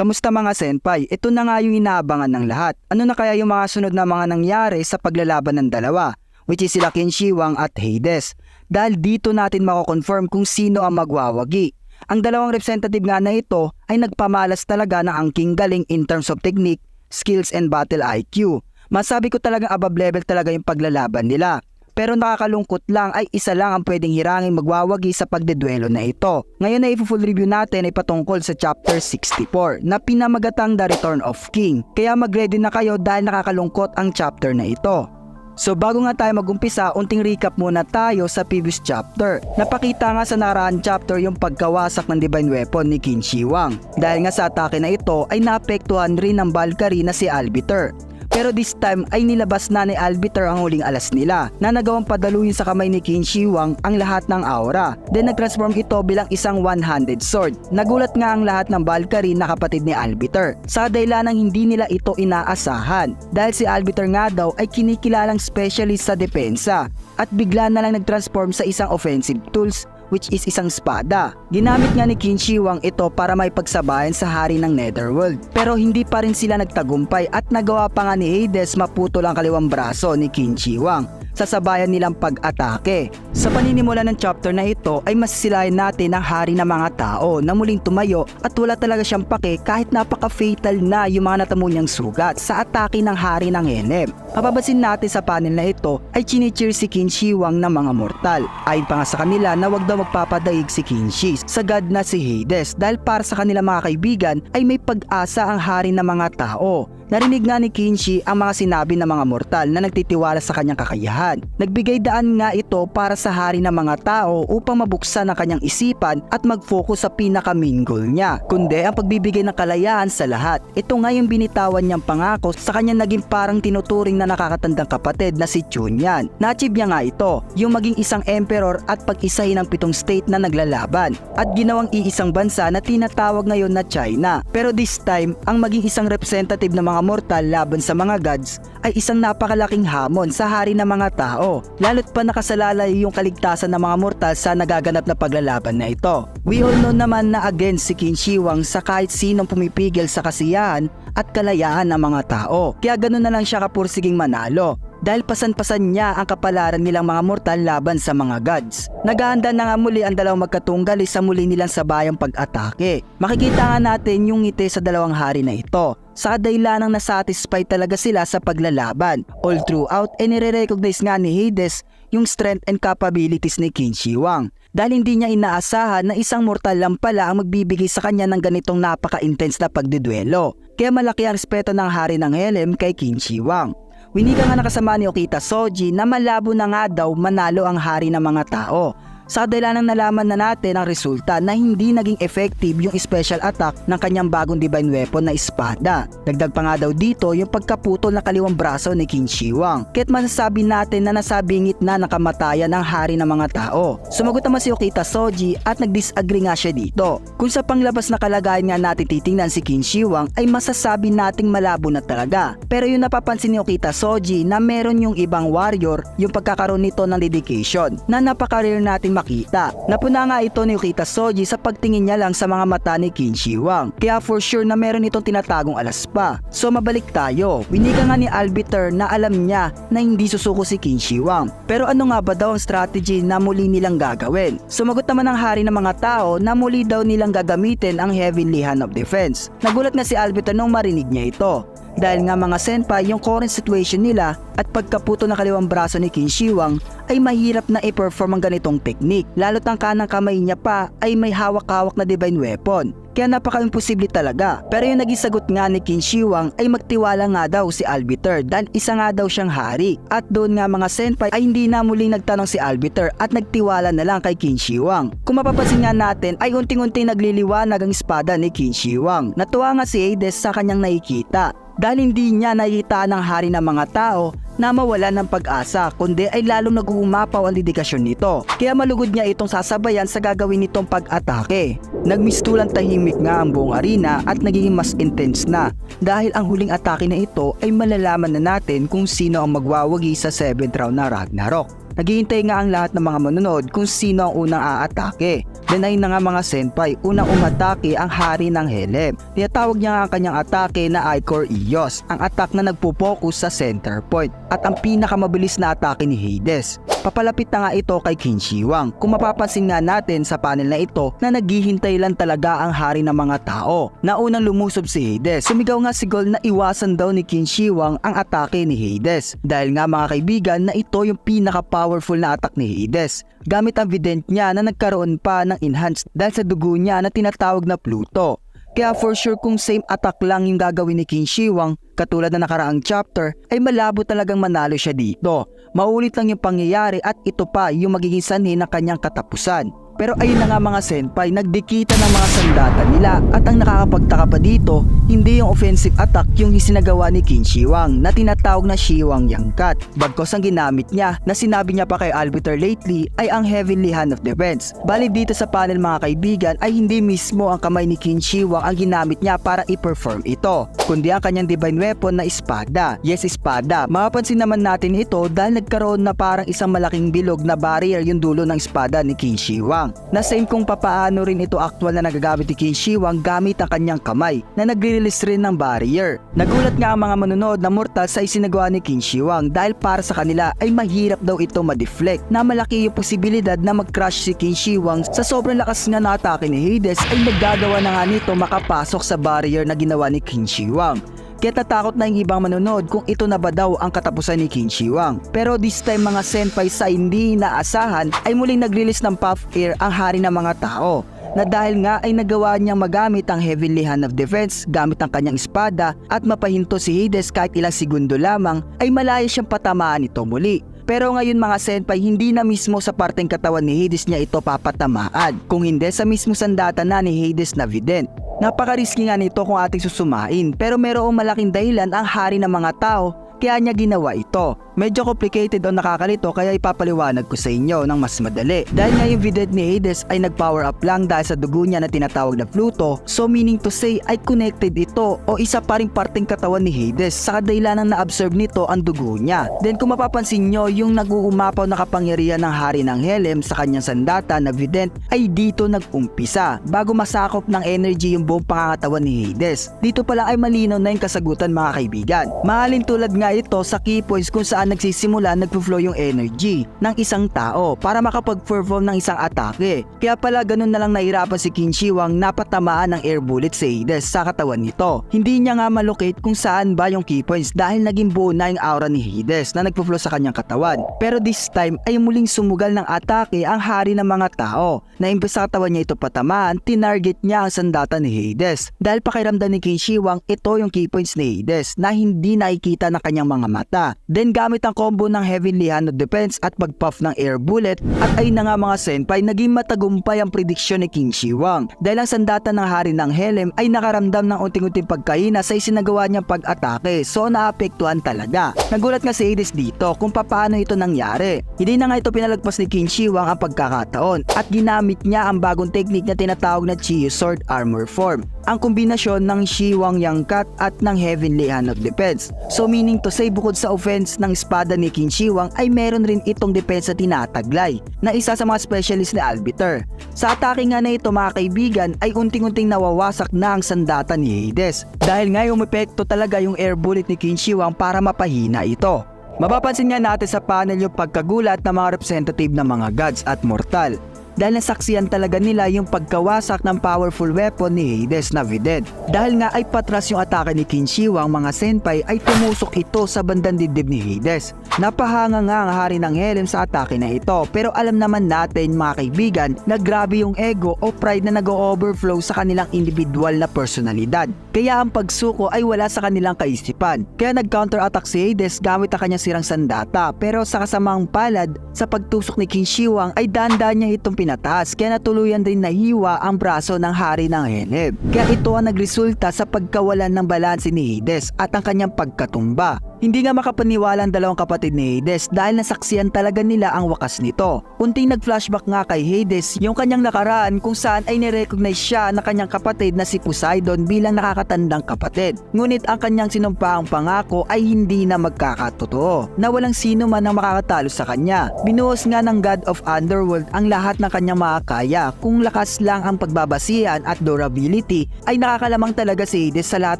Kamusta mga senpai? Ito na nga yung inaabangan ng lahat. Ano na kaya yung mga sunod na mga nangyari sa paglalaban ng dalawa, which is sila Qin Shi Huang at Hades. Dahil dito natin mako-confirm kung sino ang magwawagi. Ang dalawang representative nga na ito ay nagpamalas talaga ng angking galing in terms of technique, skills and battle IQ. Masabi ko talagang above level talaga yung paglalaban nila. Pero nakakalungkot lang ay isa lang ang pwedeng hirangin magwawagi sa pagdeduelo na ito. Ngayon na i-full review natin ay patungkol sa chapter 64 na pinamagatang The Return of King. Kaya mag-ready na kayo dahil nakakalungkot ang chapter na ito. So bago nga tayo mag-umpisa, unting recap muna tayo sa previous chapter. Napakita nga sa nakaraan chapter yung pagkawasak ng divine weapon ni Qin Shi Huang. Dahil nga sa atake na ito ay naapektuhan rin ng Valkyrie na si Albiter. Pero this time ay nilabas na ni Albiter ang huling alas nila na nagawang padaluin sa kamay ni Qin Shi Huang ang lahat ng aura. Then nag-transform ito bilang isang one-handed sword. Nagulat nga ang lahat ng Valkyrie na kapatid ni Albiter sa dahilan ng hindi nila ito inaasahan. Dahil si Albiter nga daw ay kinikilalang specialist sa depensa at bigla na lang nag-transform sa isang offensive tools which is isang espada. Ginamit nga ni Qin Shi Huang ito para may pagsabayan sa hari ng Netherworld. Pero hindi pa rin sila nagtagumpay at nagawa pa nga ni Hades maputol ang kaliwang braso ni Qin Shi Huang sa sabayan nilang pag-atake. Sa paninimula ng chapter na ito ay masisilayan natin ang hari ng mga tao na muling tumayo at wala talaga siyang pake kahit napaka-fatal na yung mga natamo niyang sugat sa atake ng hari ng Helm. Mapapansin natin sa panel na ito ay chinicheer si Qin Shi Huang ng mga mortal. Ayon pa nga sa kanila na wag daw magpapadaig si Qin Shi sa god na si Hades dahil para sa kanila mga kaibigan ay may pag-asa ang hari ng mga tao. Narinig nga ni Qin Shi ang mga sinabi ng mga mortal na nagtitiwala sa kanyang kakayahan. Nagbigay daan nga ito para sa hari ng mga tao upang mabuksan ang kanyang isipan at mag-focus sa pinaka-main goal niya, kundi ang pagbibigay ng kalayaan sa lahat. Ito nga yung binitawan niyang pangako sa kanyang naging parang tinuturing na nakakatandang kapatid na si Chunyan. Na-achieve niya nga ito, yung maging isang emperor at pag-isahin ng 7 state na naglalaban at ginawang iisang bansa na tinatawag ngayon na China. Pero this time, ang maging isang representative ng mga mortal laban sa mga gods ay isang napakalaking hamon sa hari ng mga tao, lalo't pa nakasalalay yung kaligtasan ng mga mortal sa nagaganap na paglalaban na ito. We all know naman na against si Qin Shi Huang sa kahit sinong pumipigil sa kasiyahan at kalayaan ng mga tao, kaya ganun na lang siya kapursiging manalo. Dahil pasan-pasan niya ang kapalaran nilang mga mortal laban sa mga gods. Naghahanda na nga muli ang dalawang magkatunggali sa muli nilang sabayang pag-atake. Makikita nga natin yung ngiti sa dalawang hari na ito. Sa dahilan ng nasatisfy talaga sila sa paglalaban. All throughout ay nire-recognize nga ni Hades yung strength and capabilities ni Qin Shi Huang. Dahil hindi niya inaasahan na isang mortal lang pala ang magbibigay sa kanya ng ganitong napaka-intense na pagdiduelo. Kaya malaki ang respeto ng hari ng Helm kay Qin Shi Huang. Winika nga nakasama ni Okita Soji na malabo na nga daw manalo ang hari ng mga tao. Sa dahilan ng nalaman na natin ang resulta na hindi naging effective yung special attack ng kanyang bagong divine weapon na espada. Dagdag pa nga daw dito yung pagkaputol na kaliwang braso ni Qin Shi Huang. Kaya't masasabi natin na nasabingit na nakamatayan ng hari ng mga tao. Sumagot naman si Okita Soji at nag-disagree nga siya dito. Kung sa panglabas na kalagayan nga natin titingnan si Qin Shi Huang ay masasabi nating malabo na talaga. Pero yung napapansin ni Okita Soji na meron yung ibang warrior yung pagkakaroon nito ng dedication na napaka-rare natin makita. Napuna nga ito ni Okita Soji sa pagtingin niya lang sa mga mata ni Qin Shi Huang. Kaya for sure na meron itong tinatagong alas pa. So mabalik tayo. Winika nga ni Albiter na alam niya na hindi susuko si Qin Shi Huang. Pero ano nga ba daw ang strategy na muli nilang gagawin? Sumagot naman ang hari ng mga tao na muli daw nilang gagamitin ang Heavenly Hand of Defense. Nagulat nga si Albiter nung marinig niya ito. Dahil nga mga senpai yung current situation nila at pagkaputo ng kaliwang braso ni Qin Shi Huang ay mahirap na i-perform ang ganitong technique. Lalo't ang kanang kamay niya pa ay may hawak-hawak na divine weapon. Kaya napaka-imposible talaga. Pero yung naging sagot nga ni Qin Shi Huang ay magtiwala nga daw si Albiter dahil isa nga daw siyang hari. At doon nga mga senpai ay hindi na muling nagtanong si Albiter at nagtiwala na lang kay Qin Shi Huang. Kung mapapansin nga natin ay unting-unting nagliliwanag ang espada ni Qin Shi Huang. Natuwa nga si Hades sa kanyang nakikita. Dahil hindi niya nakita ng hari ng mga tao na mawala ng pag-asa kundi ay lalong nag-uumapaw ang dedikasyon nito. Kaya malugod niya itong sasabayan sa gagawin nitong pag-atake. Nagmistulang tahimik nga ang buong arena at nagiging mas intense na dahil ang huling atake na ito ay malalaman na natin kung sino ang magwawagi sa 7th round na Ragnarok. Naghihintay nga ang lahat ng mga manonood kung sino ang unang aatake. Then ayun na nga mga senpai, unang umatake ang hari ng Helem. Tinatawag niya nga ang kanyang atake na Ichor Eos, ang attack na nagpo-focus sa center point at ang pinakamabilis na atake ni Hades. Papalapit na nga ito kay Qin Shi Huang. Kung mapapansin nga natin sa panel na ito na naghihintay lang talaga ang hari ng mga tao na unang lumusob si Hades. Sumigaw nga si Gold na iwasan daw ni Qin Shi Huang ang atake ni Hades dahil nga mga kaibigan na ito yung pinaka-powerful na attack ni Hades. Gamit ang vident niya na nagkaroon pa ng enhanced dahil sa dugo niya na tinatawag na Pluto. Kaya for sure kung same attack lang yung gagawin ni Qin Shi Huang katulad na nakaraang chapter ay malabo talagang manalo siya dito. Maulit lang yung pangyayari at ito pa yung magiging sanhi ng kanyang katapusan. Pero ayun na nga mga senpai, nagdikita ng mga sandata nila at ang nakakapagtaka pa dito, hindi yung offensive attack yung isinagawa ni Qin Shi Huang na tinatawag na Shi Huang Yangkat. Bagkos ang ginamit niya na sinabi niya pa kay Albiter lately ay ang Heavenly Hand of Defense. Bali dito sa panel mga kaibigan ay hindi mismo ang kamay ni Qin Shi Huang ang ginamit niya para i-perform ito, kundi ang kanyang divine weapon na espada. Yes, espada. Mapapansin naman natin ito dahil nagkaroon na parang isang malaking bilog na barrier yung dulo ng espada ni Qin Shi Huang. Na same kung papaano rin ito actual na nagagamit ni Qin Shi Huang gamit ang kanyang kamay na nagre-release rin ng barrier. Nagulat nga ang mga manonood na mortal sa isinagawa ni Qin Shi Huang dahil para sa kanila ay mahirap daw ito ma-deflect na malaki yung posibilidad na mag-crash si Qin Shi Huang sa sobrang lakas nga na atake ni Hades ay nagagawa na nga nito makapasok sa barrier na ginawa ni Qin Shi Huang. Kaya tatakot na yung ibang manonood kung ito na ba daw ang katapusan ni Qin Shi Huang. Pero this time mga senpai sa hindi inaasahan ay muling nag-release ng puff air ang hari ng mga tao na dahil nga ay nagawa niyang magamit ang Heavenly Hand of Defense gamit ang kanyang espada at mapahinto si Hades kahit ilang segundo lamang ay malaya siyang patamaan ito muli. Pero ngayon mga senpai, hindi na mismo sa parteng katawan ni Hades niya ito papatamaan, kung hindi sa mismo sandata na ni Hades na vident. Napaka-risky nga nito kung ating susumain, pero merong malaking dahilan ang hari ng mga tao kaya niya ginawa ito. Medyo complicated o nakakalito kaya ipapaliwanag ko sa inyo ng mas madali. Dahil nga yung vident ni Hades ay nag-power up lang dahil sa dugo niya na tinatawag na Pluto, so meaning to say ay connected ito o isa pa ring parteng katawan ni Hades sa kadahilan na na-absorb nito ang dugo niya. Then kung mapapansin nyo, yung nag-uumapaw na kapangyarihan ng hari ng Helem sa kanyang sandata na vident ay dito nag-umpisa bago masakop ng energy yung buong pangangatawan ni Hades. Dito pala ay malinaw na yung kasagutan mga kaibigan. Mahalin tulad nga ito sa key points kung saan nagsisimula nagpo-flow yung energy ng isang tao para makapag-perform ng isang atake. Kaya pala ganun na lang nahirapan si Qin Shi Huang na patamaan ng air bullet si Hades sa katawan nito. Hindi niya nga malocate kung saan ba yung key points dahil naging buo na yung aura ni Hades na nagpo-flow sa kanyang katawan. Pero this time ay muling sumugal ng atake ang hari ng mga tao na imbes sa katawan niya ito patamaan, tinarget niya ang sandata ni Hades. Dahil pakiramdam ni Qin Shi Huang, ito yung key points ni Hades na hindi nakikita ng kanyang mga mata. Then gamit ang combo ng Heavenly Hand of Defense at pag-puff ng air bullet at ayun na nga mga senpai, naging matagumpay ang prediksyon ni Qin Shi Huang dahil ang sandata ng hari ng Helem ay nakaramdam ng unting-unting pagkahina sa isinagawa niyang pag-atake, so naapektuhan talaga. Nagulat nga si Hades dito kung paano ito nangyari. Hindi na nga ito pinalagpas ni Qin Shi Huang ang pagkakataon at ginamit niya ang bagong technique na tinatawag na Chiyu Sword Armor Form, ang kombinasyon ng Shi Huang Yangkat at ng Heavenly Hand of Defense. So meaning to say, bukod sa offense ng espada ni Qin Shi Huang ay meron rin itong depensa tinataglay na isa sa mga specialist ni Albiter. Sa atake nga na ito mga kaibigan ay unting-unting nawawasak na ang sandata ni Hades dahil nga umepekto talaga yung air bullet ni Qin Shi Huang para mapahina ito. Mapapansin nga natin sa panel yung pagkagulat ng mga representative ng mga gods at mortal dahil nasaksiyan talaga nila yung pagkawasak ng powerful weapon ni Hades na vident. Dahil nga ay patras yung atake ni Qin Shi Huang mga senpai ay tumusok ito sa bandang dibdib ni Hades. Napahanga nga ang hari ng Helem sa atake na ito, pero alam naman natin mga kaibigan na grabe yung ego o pride na nag-overflow sa kanilang individual na personalidad. Kaya ang pagsuko ay wala sa kanilang kaisipan. Kaya nag-counter-attack si Hades gamit ang kanyang sirang sandata, pero sa kasamang palad sa pagtusok ni Qin Shi Huang ay dahan-dahan niya itong pinataas kaya natuluyan din nahiwa ang braso ng hari ng Helem. Kaya ito ang nagresulta sa pagkawalan ng balanse ni Hades at ang kanyang pagkatumba. Hindi nga makapaniwala ang dalawang kapatid ni Hades dahil nasaksiyan talaga nila ang wakas nito. Unting nag-flashback nga kay Hades yung kanyang nakaraan kung saan ay nirecognize siya na kanyang kapatid na si Poseidon bilang nakakatandang kapatid. Ngunit ang kanyang sinumpaang pangako ay hindi na magkakatotoo, na walang sino man ang makakatalo sa kanya. Binuhos nga ng God of Underworld ang lahat ng kanyang makakaya. Kung lakas lang ang pagbabasihan at durability ay nakakalamang talaga si Hades sa lahat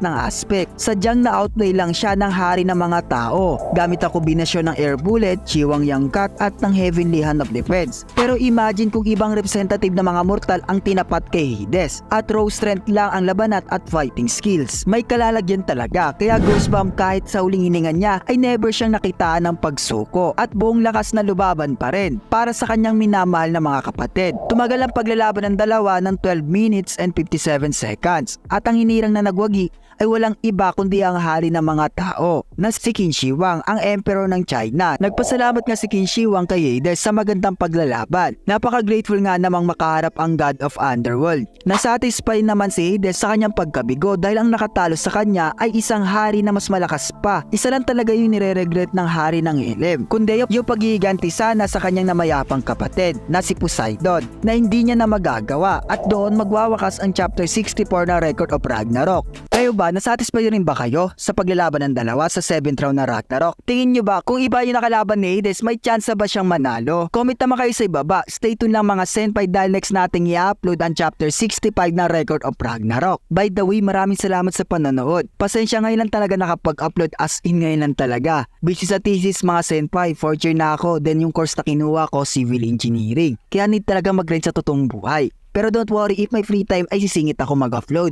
ng aspect. Sadyang na-outplay lang siya ng hari ng mga tao gamit ang kombinasyon ng air bullet, Chiwang Yangkat at ng heavenly hand of defense. Pero imagine kung ibang representative na mga mortal ang tinapat kay Hades at raw strength lang ang labanat at fighting skills. May kalalagyan talaga, kaya Goosebump kahit sa huling hininga niya ay never siyang nakitaan ng pagsuko at buong lakas na lubaban pa rin para sa kanyang minamahal na mga kapatid. Tumagal ang paglalaban ng dalawa ng 12 minutes and 57 seconds at ang hinirang na nagwagi ay walang iba kundi ang hari ng mga tao na si Qin Shi Huang, ang emperor ng China. Nagpasalamat nga si Qin Shi Huang kay Hades sa magandang paglalaban. Napaka-grateful nga namang makaharap ang God of Underworld. Nasatisfy naman si Hades sa kanyang pagkabigo dahil ang nakatalo sa kanya ay isang hari na mas malakas pa. Isa lang talaga yung nire-regret ng hari ng Elim, kundi yung paghihiganti sana sa kanyang namayapang kapatid na si Poseidon na hindi niya na magagawa, at doon magwawakas ang chapter 64 ng Record of Ragnarok. Kayo ba, nasatisfy rin ba kayo sa paglalaban ng dalawa sa 7th round na Ragnarok? Tingin nyo ba kung iba yung nakalaban ni Hades, may chance ba siyang manalo? Comment naman kayo sa ibaba. Stay tuned lang mga senpai dahil next nating i-upload ang chapter 65 na Record of Ragnarok. By the way, maraming salamat sa panonood. Pasensya ngayon lang talaga nakapag-upload, as in ngayon lang talaga. Busy sa thesis mga senpai, 4th year na ako, then yung course na kinuha ko, civil engineering. Kaya need talaga mag-grind sa totoong buhay. Pero don't worry, if may free time ay sisingit ako mag-upload.